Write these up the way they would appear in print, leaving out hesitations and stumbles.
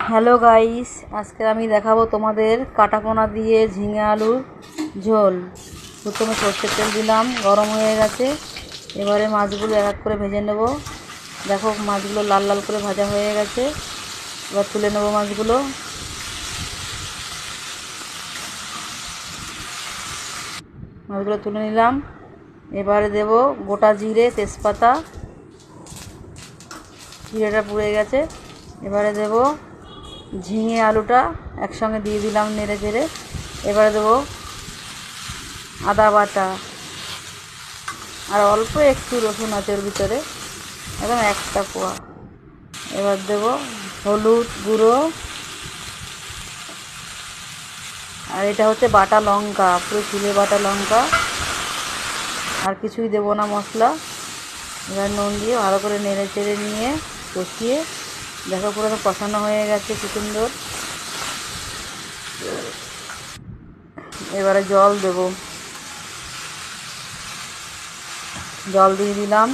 Hello guys, আজকে আমি দেখাবো তোমাদের কাটাপোনা দিয়ে ঝিঙে আলুর ঝোল। প্রথমে সর্ষের তেল দিলাম, গরম হয়ে গেছে। এবারে মাছগুলো এক এক করে ভেজে নেব। দেখো মাছগুলো লাল লাল করে ভাজা হয়ে গেছে। এবার তুলে নেব মাছগুলো। মাছগুলো তুলে নিলাম। এবারে দেব গোটা জিরে, তেজপাতা। জিরেটা পুড়ে গেছে। এবারে দেব ঝিঙে আলুটা একসঙ্গে দিয়ে দিলাম নেড়ে চেড়ে। এবারে দেবো আদা বাটা, আর অল্প একটু রসুন আছে ওর ভিতরে, একদম একটা কোয়া। এবার দেব হলুদ গুঁড়ো, আর এটা হচ্ছে বাটা লঙ্কা, পুরো শিলে বাটা লঙ্কা। আর কিছুই দেবো না মশলা। এবার নুন দিয়ে ভালো করে নেড়ে চেড়ে নিয়ে কষিয়ে, দেখো পুরো কষানো হয়ে গেছে কি সুন্দর। এবারে জল দেব, জল দিয়ে দিলাম।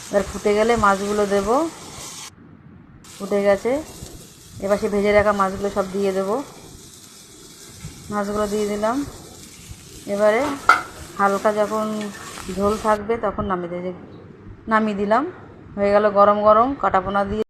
এবার ফুটে গেলে মাছগুলো দেব। ফুটে গেছে। এবার সে ভেজে রাখা মাছগুলো সব দিয়ে দেব। মাছগুলো দিয়ে দিলাম। এবারে হালকা যখন ঝোল থাকবে তখন নামিয়ে দিলাম। হয়ে গেল গরম গরম কাটাপোনা দিয়ে